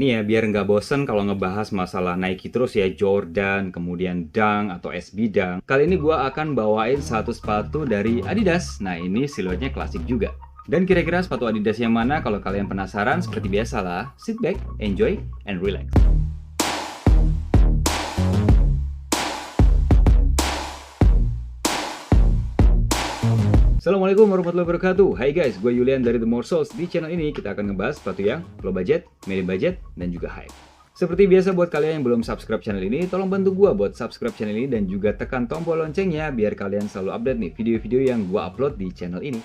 Nih ya, biar nggak bosen kalau ngebahas masalah Nike terus ya, Jordan, kemudian Dunk atau SB Dunk. Kali ini gua akan bawain satu sepatu dari Adidas. Nah, ini siluetnya klasik juga. Dan kira-kira sepatu Adidas yang mana? Kalau kalian penasaran, seperti biasa lah, sit back, enjoy, and relax. Assalamualaikum warahmatullahi wabarakatuh. Hai guys, gue Yulian dari The More Souls. Di channel ini kita akan ngebahas sepatu yang low budget, medium budget, dan juga high. Seperti biasa buat kalian yang belum subscribe channel ini, tolong bantu gue buat subscribe channel ini dan juga tekan tombol loncengnya biar kalian selalu update nih video-video yang gue upload di channel ini.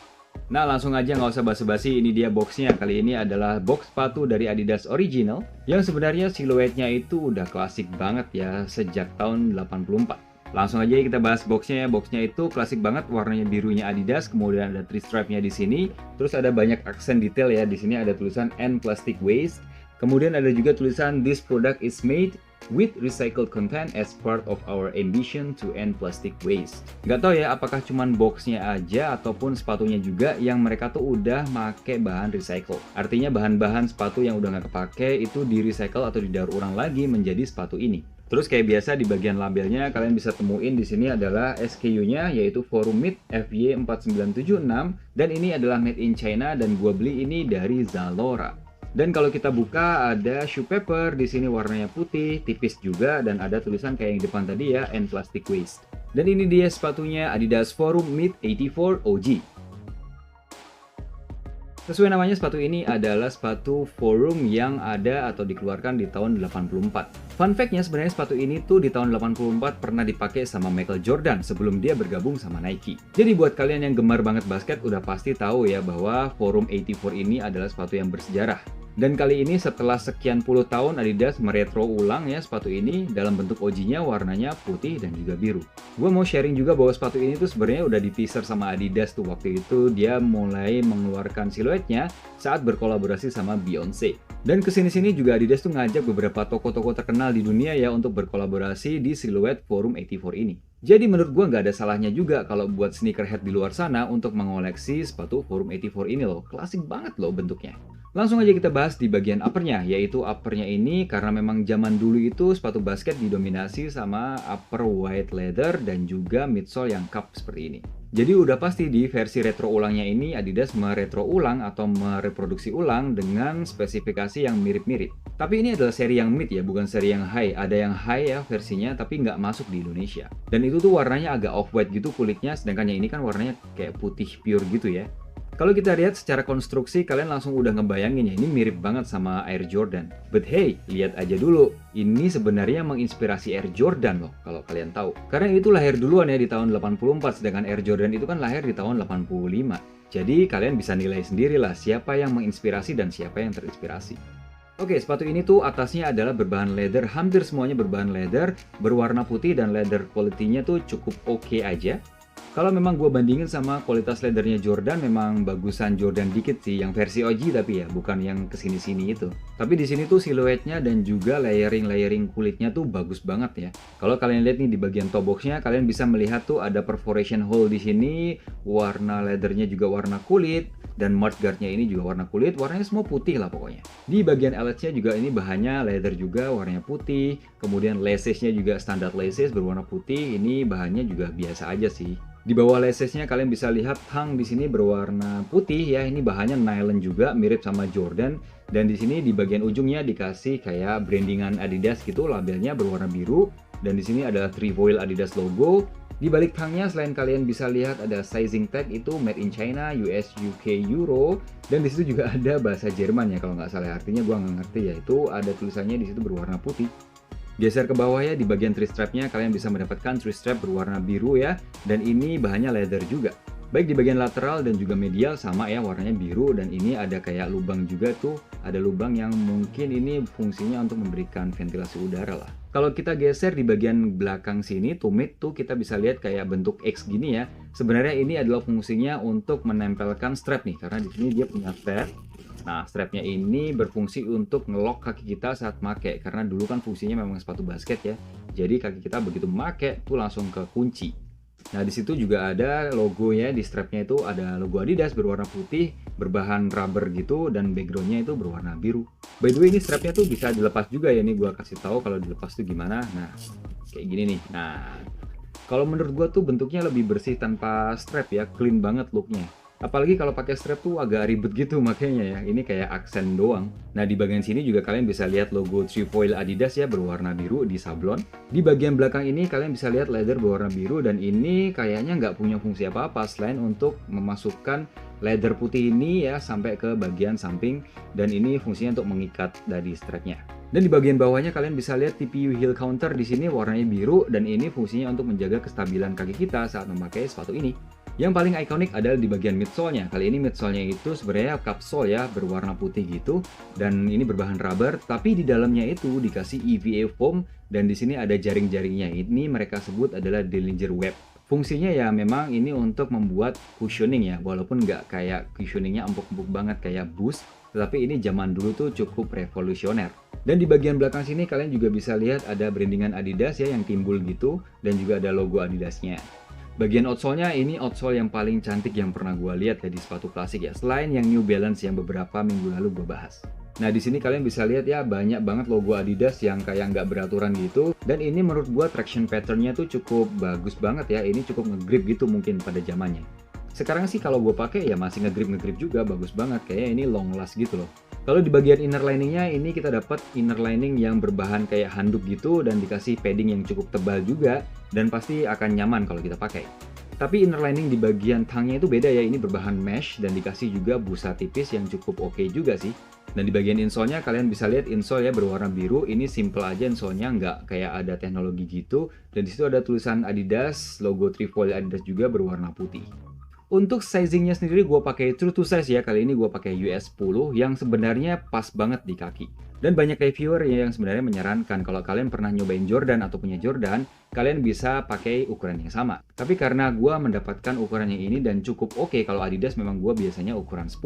Nah, langsung aja nggak usah basa-basi, ini dia boxnya. Kali ini adalah box sepatu dari Adidas Original yang sebenarnya siluetnya itu udah klasik banget ya sejak tahun 84. Langsung aja kita bahas boxnya ya. Boxnya itu klasik banget, warnanya birunya Adidas, kemudian ada 3 stripe-nya di sini. Terus ada banyak aksen detail ya. Di sini ada tulisan N plastic waste. Kemudian ada juga tulisan This product is made with recycled content as part of our ambition to end plastic waste. Nggak tahu ya apakah cuman boxnya aja ataupun sepatunya juga yang mereka tuh udah make bahan recycle. Artinya bahan-bahan sepatu yang udah nggak kepake itu di recycle atau didaur ulang lagi menjadi sepatu ini. Terus kayak biasa di bagian labelnya kalian bisa temuin di sini adalah SKU-nya yaitu Forum Mid FY4976 dan ini adalah made in China dan gua beli ini dari Zalora. Dan kalau kita buka ada shoe paper di sini warnanya putih, tipis juga dan ada tulisan kayak yang di depan tadi ya, End Plastic Waste. Dan ini dia sepatunya Adidas Forum Mid 84 OG. Sesuai namanya, sepatu ini adalah sepatu Forum yang ada atau dikeluarkan di tahun 84. Fun fact-nya sebenarnya sepatu ini tuh di tahun 84 pernah dipakai sama Michael Jordan sebelum dia bergabung sama Nike. Jadi buat kalian yang gemar banget basket udah pasti tahu ya bahwa Forum 84 ini adalah sepatu yang bersejarah. Dan kali ini setelah sekian puluh tahun Adidas meretro ulang ya sepatu ini dalam bentuk OG-nya warnanya putih dan juga biru. Gue mau sharing juga bahwa sepatu ini tuh sebenarnya udah di-teaser sama Adidas tuh waktu itu dia mulai mengeluarkan siluetnya saat berkolaborasi sama Beyoncé. Dan kesini-sini juga Adidas tuh ngajak beberapa toko-toko terkenal di dunia ya untuk berkolaborasi di siluet Forum 84 ini. Jadi menurut gue nggak ada salahnya juga kalau buat sneakerhead di luar sana untuk mengoleksi sepatu Forum 84 ini loh. Klasik banget loh bentuknya. Langsung aja kita bahas di bagian uppernya, yaitu uppernya ini karena memang zaman dulu itu sepatu basket didominasi sama upper white leather dan juga midsole yang cup seperti ini. Jadi udah pasti di versi retro ulangnya ini Adidas meretro ulang atau mereproduksi ulang dengan spesifikasi yang mirip-mirip. Tapi ini adalah seri yang mid ya, bukan seri yang high. Ada yang high ya versinya, tapi nggak masuk di Indonesia. Dan itu tuh warnanya agak off-white gitu kulitnya, sedangkan yang ini kan warnanya kayak putih pure gitu ya. Kalau kita lihat secara konstruksi, kalian langsung udah ngebayangin ya, ini mirip banget sama Air Jordan. But hey, lihat aja dulu, ini sebenarnya menginspirasi Air Jordan loh, kalau kalian tahu. Karena itu lahir duluan ya di tahun 84, sedangkan Air Jordan itu kan lahir di tahun 85. Jadi kalian bisa nilai sendiri lah siapa yang menginspirasi dan siapa yang terinspirasi. Oke, sepatu ini tuh atasnya adalah berbahan leather, hampir semuanya berbahan leather, berwarna putih dan leather quality-nya tuh cukup oke aja. Kalau memang gue bandingin sama kualitas leathernya Jordan, memang bagusan Jordan dikit sih, yang versi OG tapi ya, bukan yang kesini-sini itu. Tapi di sini tuh siluetnya dan juga layering kulitnya tuh bagus banget ya. Kalau kalian lihat nih di bagian toe boxnya, kalian bisa melihat tuh ada perforation hole di sini, warna leathernya juga warna kulit, dan mudguardnya ini juga warna kulit, warnanya semua putih lah pokoknya. Di bagian eyeletsnya juga ini bahannya leather juga, warnanya putih, kemudian lacesnya juga standar laces berwarna putih, ini bahannya juga biasa aja sih. Di bawah lacesnya kalian bisa lihat tang di sini berwarna putih ya, ini bahannya nylon juga mirip sama Jordan, dan di sini di bagian ujungnya dikasih kayak brandingan Adidas gitu, labelnya berwarna biru, dan di sini ada trefoil Adidas logo. Di balik tangnya selain kalian bisa lihat ada sizing tag itu made in China, US, UK, Euro, dan di situ juga ada bahasa Jerman ya kalau nggak salah, artinya gua nggak ngerti ya, itu ada tulisannya di situ berwarna putih. Geser ke bawah ya, di bagian 3 stripe-nya kalian bisa mendapatkan 3 stripe berwarna biru ya, dan ini bahannya leather juga. Baik di bagian lateral dan juga medial sama ya, warnanya biru, dan ini ada kayak lubang juga tuh, ada lubang yang mungkin ini fungsinya untuk memberikan ventilasi udara lah. Kalau kita geser di bagian belakang sini, tumit tuh kita bisa lihat kayak bentuk X gini ya. Sebenarnya ini adalah fungsinya untuk menempelkan strap nih, karena di sini dia punya strap. Nah, strapnya ini berfungsi untuk ngelock kaki kita saat make, karena dulu kan fungsinya memang sepatu basket ya. Jadi kaki kita begitu make tuh langsung ke kunci. Nah, di situ juga ada logonya, di strapnya itu ada logo Adidas berwarna putih, berbahan rubber gitu, dan backgroundnya itu berwarna biru. By the way, ini strapnya tuh bisa dilepas juga ya, ini gua kasih tahu kalau dilepas tuh gimana. Nah, kayak gini nih. Nah, kalau menurut gua tuh bentuknya lebih bersih tanpa strap ya, clean banget looknya. Apalagi kalau pakai strap tuh agak ribet gitu makanya ya, ini kayak aksen doang. Nah, di bagian sini juga kalian bisa lihat logo trefoil Adidas ya berwarna biru di sablon. Di bagian belakang ini kalian bisa lihat leather berwarna biru, dan ini kayaknya nggak punya fungsi apa-apa selain untuk memasukkan leather putih ini ya sampai ke bagian samping, dan ini fungsinya untuk mengikat dari strapnya. Dan di bagian bawahnya kalian bisa lihat TPU heel counter di sini warnanya biru, dan ini fungsinya untuk menjaga kestabilan kaki kita saat memakai sepatu ini. Yang paling ikonik adalah di bagian midsole-nya. Kali ini midsole-nya itu sebenarnya cupsole ya, berwarna putih gitu, dan ini berbahan rubber, tapi di dalamnya itu dikasih EVA foam, dan di sini ada jaring-jaringnya. Ini mereka sebut adalah Dillinger Web. Fungsinya ya memang ini untuk membuat cushioning ya, walaupun nggak kayak cushioningnya empuk-empuk banget kayak Boost, tetapi ini zaman dulu tuh cukup revolusioner. Dan di bagian belakang sini kalian juga bisa lihat ada brandingan Adidas ya yang timbul gitu, dan juga ada logo Adidasnya. Bagian outsole-nya ini outsole yang paling cantik yang pernah gue lihat ya di sepatu klasik ya, selain yang New Balance yang beberapa minggu lalu gue bahas. Nah, di sini kalian bisa lihat ya banyak banget logo Adidas yang kayak nggak beraturan gitu, dan ini menurut gue traction pattern-nya tuh cukup bagus banget ya, ini cukup nge-grip gitu mungkin pada zamannya. Sekarang sih kalau gue pakai ya masih nge-grip juga, bagus banget, kayaknya ini long last gitu loh. Kalau di bagian inner lining-nya ini kita dapat inner lining yang berbahan kayak handuk gitu dan dikasih padding yang cukup tebal juga, dan pasti akan nyaman kalau kita pakai. Tapi inner lining di bagian tangnya itu beda ya, ini berbahan mesh dan dikasih juga busa tipis yang cukup oke juga sih. Dan di bagian insole-nya kalian bisa lihat insole ya berwarna biru, ini simple aja insole-nya, nggak kayak ada teknologi gitu. Dan di situ ada tulisan Adidas, logo trefoil Adidas juga berwarna putih. Untuk sizingnya sendiri gue pakai true to size ya, kali ini gue pakai US 10 yang sebenarnya pas banget di kaki. Dan banyak reviewer yang sebenarnya menyarankan kalau kalian pernah nyobain Jordan atau punya Jordan, kalian bisa pakai ukuran yang sama. Tapi karena gue mendapatkan ukuran yang ini dan cukup oke, kalau Adidas memang gue biasanya ukuran 10,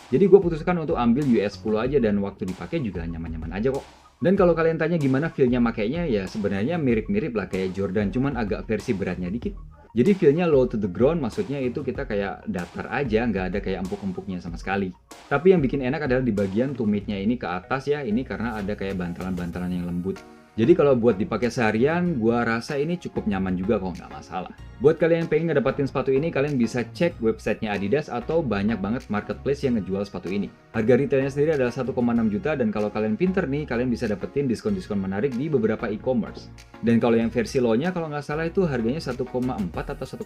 jadi gue putuskan untuk ambil US 10 aja, dan waktu dipakai juga nyaman-nyaman aja kok. Dan kalau kalian tanya gimana feel-nya makainya, ya sebenarnya mirip-mirip lah kayak Jordan, cuman agak versi beratnya dikit. Jadi feel-nya low to the ground, maksudnya itu kita kayak datar aja, nggak ada kayak empuk-empuknya sama sekali. Tapi yang bikin enak adalah di bagian tumitnya ini ke atas ya, ini karena ada kayak bantalan-bantalan yang lembut. Jadi kalau buat dipakai seharian, gua rasa ini cukup nyaman juga kok, nggak masalah. Buat kalian yang pengen ngedapatin sepatu ini, kalian bisa cek websitenya Adidas atau banyak banget marketplace yang ngejual sepatu ini. Harga retailnya sendiri adalah 1,6 juta, dan kalau kalian pinter nih, kalian bisa dapetin diskon-diskon menarik di beberapa e-commerce. Dan kalau yang versi low-nya kalau nggak salah itu harganya 1,4 atau 1,5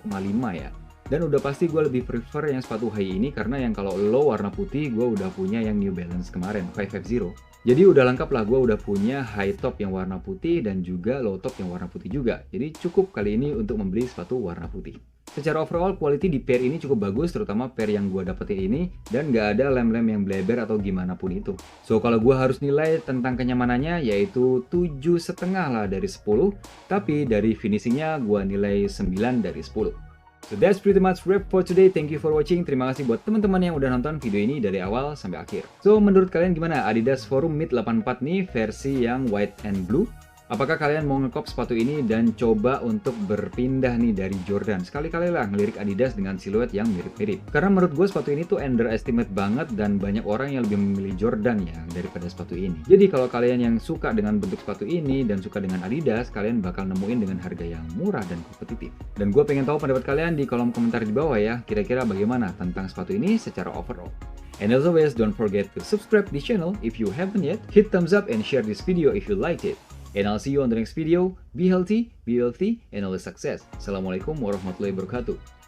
ya. Dan udah pasti gue lebih prefer yang sepatu high ini, karena yang kalau low warna putih gue udah punya yang New Balance kemarin 550. Jadi udah lengkap lah, gue udah punya high top yang warna putih dan juga low top yang warna putih juga. Jadi cukup kali ini untuk membeli sepatu warna putih. Secara overall quality di pair ini cukup bagus, terutama pair yang gue dapetin ini, dan nggak ada lem-lem yang bleber atau gimana pun itu. So kalau gue harus nilai tentang kenyamanannya yaitu 7,5 lah dari 10, tapi dari finishingnya gue nilai 9 dari 10. So that's pretty much wrap for today. Thank you for watching. Terima kasih buat teman-teman yang udah nonton video ini dari awal sampai akhir. So menurut kalian gimana Adidas Forum Mid 84 nih versi yang white and blue? Apakah kalian mau ngekop sepatu ini dan coba untuk berpindah nih dari Jordan? Sekali-kali lah ngelirik Adidas dengan siluet yang mirip-mirip. Karena menurut gue sepatu ini tuh underestimate banget, dan banyak orang yang lebih memilih Jordan ya daripada sepatu ini. Jadi kalau kalian yang suka dengan bentuk sepatu ini dan suka dengan Adidas, kalian bakal nemuin dengan harga yang murah dan kompetitif. Dan gue pengen tahu pendapat kalian di kolom komentar di bawah ya, kira-kira bagaimana tentang sepatu ini secara overall. And as always, don't forget to subscribe the channel if you haven't yet, hit thumbs up and share this video if you liked it. And I'll see you on the next video. Be healthy, be wealthy, and always success. Assalamualaikum warahmatullahi wabarakatuh.